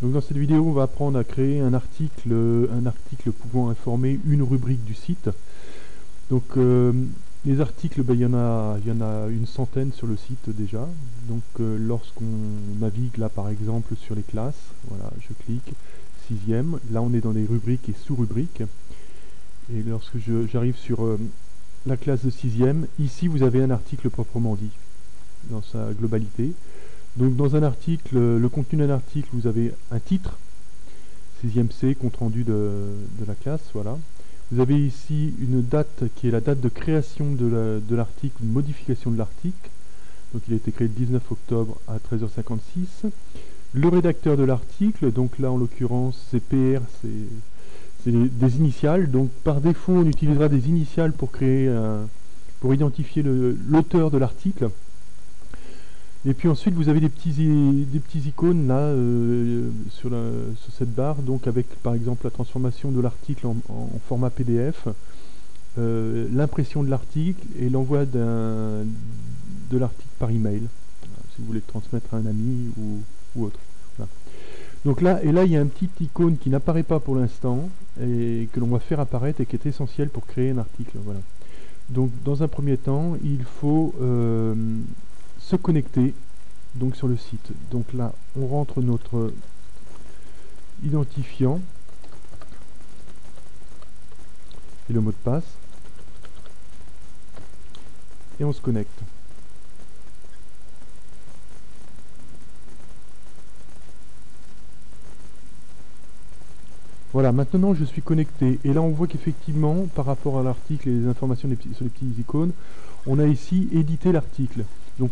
Donc dans cette vidéo, on va apprendre à créer un article pouvant informer une rubrique du site. Donc les articles, il y en a une centaine sur le site déjà. Donc lorsqu'on navigue là par exemple sur les classes, voilà, je clique, sixième, là on est dans les rubriques et sous-rubriques. Et lorsque j'arrive sur la classe de sixième, ici vous avez un article proprement dit, dans sa globalité. Donc dans un article, le contenu d'un article, vous avez un titre, 6e C, compte rendu de la classe, voilà. Vous avez ici une date qui est la date de création de l'article, une modification de l'article. Donc il a été créé le 19 octobre à 13h56. Le rédacteur de l'article, donc là en l'occurrence c'est PR, c'est des initiales. Donc par défaut on utilisera des initiales pour créer pour identifier l'auteur de l'article. Et puis ensuite vous avez des petits icônes là sur cette barre, donc avec par exemple la transformation de l'article en format PDF, l'impression de l'article et l'envoi de l'article par email, si vous voulez le transmettre à un ami ou autre. Voilà. Donc là, il y a un petit icône qui n'apparaît pas pour l'instant et que l'on va faire apparaître et qui est essentiel pour créer un article. Voilà. Donc dans un premier temps, il faut se connecter donc sur le site. Donc là on rentre notre identifiant et le mot de passe et on se connecte. Voilà, maintenant je suis connecté et là on voit qu'effectivement par rapport à l'article et les informations sur les petites icônes, on a ici édité l'article. Donc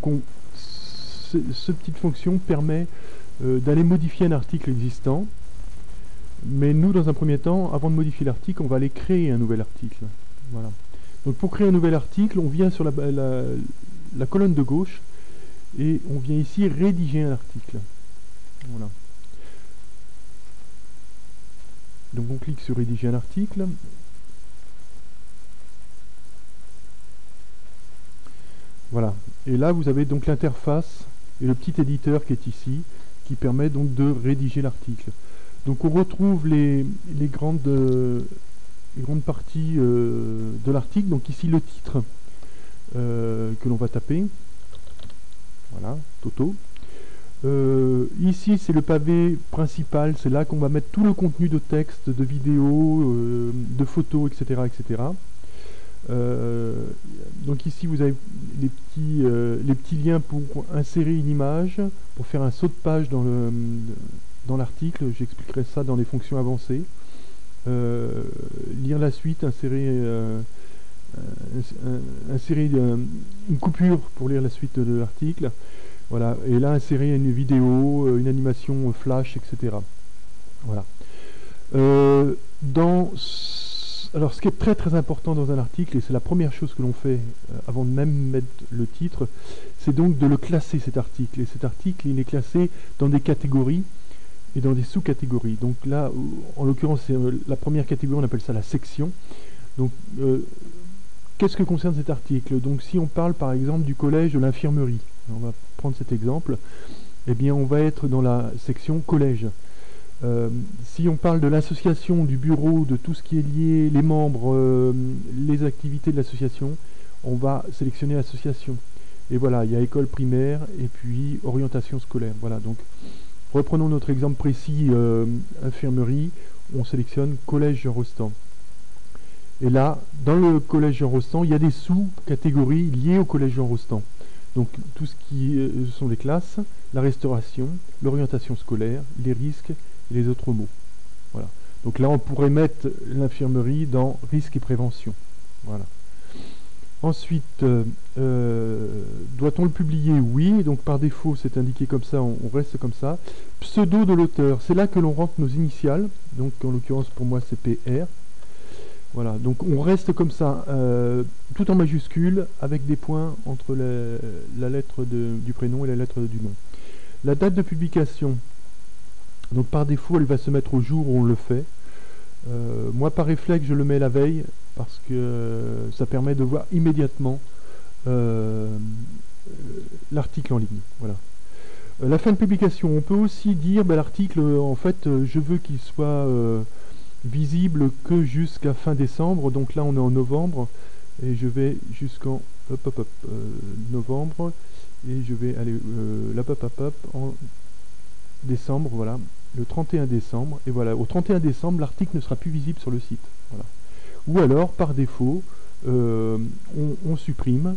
cette petite fonction permet d'aller modifier un article existant, mais nous dans un premier temps, avant de modifier l'article, on va aller créer un nouvel article. Voilà. Donc pour créer un nouvel article, on vient sur la colonne de gauche et on vient ici rédiger un article. Voilà. Donc on clique sur rédiger un article. Voilà. Et là vous avez donc l'interface et le petit éditeur qui est ici, qui permet donc de rédiger l'article. Donc on retrouve les grandes parties de l'article. Donc ici le titre que l'on va taper. Voilà, Toto. Ici c'est le pavé principal, c'est là qu'on va mettre tout le contenu de texte, de vidéos, de photos, etc. etc. Donc ici vous avez les petits liens pour insérer une image, pour faire un saut de page dans l'article. J'expliquerai ça dans les fonctions avancées. Lire la suite, insérer une coupure pour lire la suite de l'article. Voilà, et là insérer une vidéo, une animation flash, etc. Voilà. Alors ce qui est très très important dans un article, et c'est la première chose que l'on fait avant de même mettre le titre, c'est donc de le classer, cet article. Et cet article, il est classé dans des catégories et dans des sous-catégories. Donc là, en l'occurrence, c'est la première catégorie, on appelle ça la section. Donc qu'est-ce que concerne cet article? Donc si on parle par exemple du collège de l'infirmerie, on va prendre cet exemple, eh bien on va être dans la section collège. Si on parle de l'association, du bureau, de tout ce qui est lié, les membres, les activités de l'association, on va sélectionner association. Et voilà, il y a école primaire et puis orientation scolaire. Voilà, donc reprenons notre exemple précis, infirmerie, on sélectionne collège Jean Rostand. Et là, dans le collège Jean Rostand, il y a des sous-catégories liées au collège Jean Rostand. Donc tout ce qui sont les classes, la restauration, l'orientation scolaire, les risques et les autres mots. Voilà. Donc là on pourrait mettre l'infirmerie dans risque et prévention. Voilà. Ensuite, doit-on le publier? Oui, donc par défaut c'est indiqué comme ça, on reste comme ça. Pseudo de l'auteur, c'est là que l'on rentre nos initiales, donc en l'occurrence pour moi c'est PR. Voilà, donc on reste comme ça, tout en majuscule, avec des points entre la lettre du prénom et la lettre du nom. La date de publication, donc par défaut, elle va se mettre au jour où on le fait. Moi, par réflexe, je le mets la veille, parce que ça permet de voir immédiatement l'article en ligne. Voilà. La fin de publication, on peut aussi dire l'article, en fait, je veux qu'il soit visible que jusqu'à fin décembre. Donc là, on est en novembre et je vais jusqu'en novembre et je vais aller en décembre, voilà, le 31 décembre. Et voilà, au 31 décembre, l'article ne sera plus visible sur le site. Voilà. Ou alors, par défaut, on supprime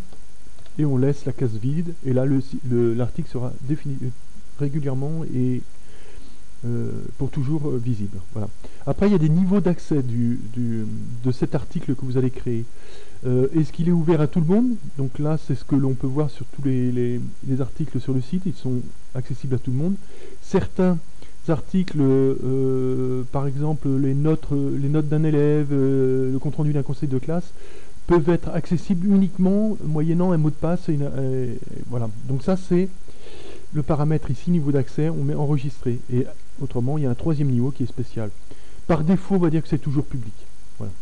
et on laisse la case vide, et là l'article sera régulièrement et pour toujours visible. Voilà. Après, il y a des niveaux d'accès de cet article que vous allez créer. Est-ce qu'il est ouvert à tout le monde? Donc là, c'est ce que l'on peut voir sur tous les articles sur le site. Ils sont accessibles à tout le monde. Certains articles, par exemple les notes d'un élève, le compte-rendu d'un conseil de classe, peuvent être accessibles uniquement moyennant un mot de passe. Voilà. Donc ça, c'est le paramètre ici, niveau d'accès, on met enregistré. Et autrement, il y a un troisième niveau qui est spécial. Par défaut, on va dire que c'est toujours public. Voilà.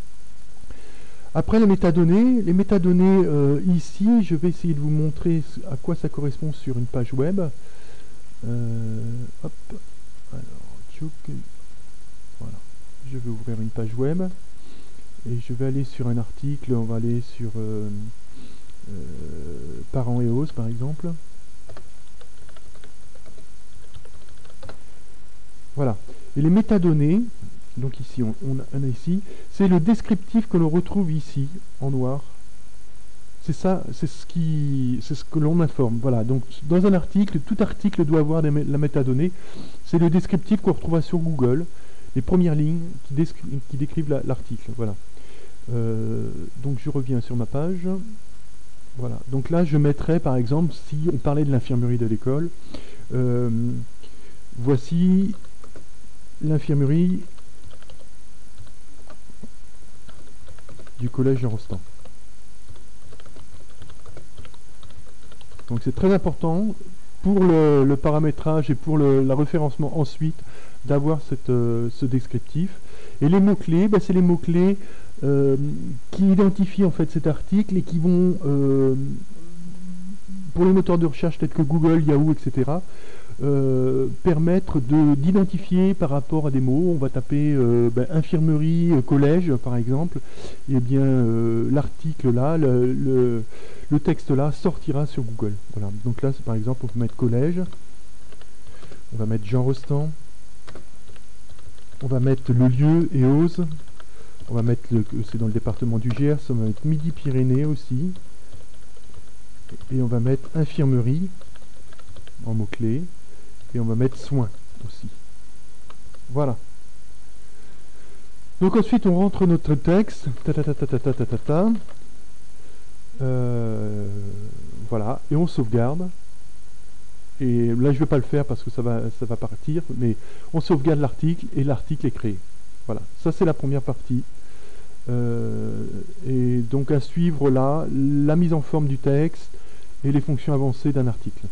Après, les métadonnées. Les métadonnées, ici, je vais essayer de vous montrer à quoi ça correspond sur une page web. Hop. Alors, voilà. Je vais ouvrir une page web. Et je vais aller sur un article, on va aller sur Parents et Os, par exemple. Voilà. Et les métadonnées, donc ici, on a ici, c'est le descriptif que l'on retrouve ici, en noir. C'est ça, c'est ce que l'on informe. Voilà. Donc, dans un article, tout article doit avoir la métadonnée. C'est le descriptif qu'on retrouvera sur Google, les premières lignes qui décrivent l'article. Voilà. Donc, je reviens sur ma page. Voilà. Donc là, je mettrai, par exemple, si on parlait de l'infirmerie de l'école, voici l'infirmerie du collège Jean Rostand. Donc c'est très important pour le paramétrage et pour le référencement ensuite d'avoir ce descriptif. Et les mots-clés, c'est les mots-clés qui identifient en fait cet article et qui vont, pour les moteurs de recherche tels que Google, Yahoo, etc., permettre d'identifier par rapport à des mots. On va taper infirmerie, collège par exemple, et bien l'article là, le texte là sortira sur Google. Voilà. Donc là, par exemple, on peut mettre collège, on va mettre Jean Rostand, on va mettre le lieu et Eauze, on va mettre, c'est dans le département du Gers, on va mettre Midi-Pyrénées aussi, et on va mettre infirmerie en mots-clés, et on va mettre soins aussi. Voilà. Donc ensuite on rentre notre texte. Voilà, et on sauvegarde. Et là je ne vais pas le faire parce que ça va partir, mais on sauvegarde l'article et l'article est créé. Voilà, ça c'est la première partie. Et donc à suivre là, la mise en forme du texte et les fonctions avancées d'un article.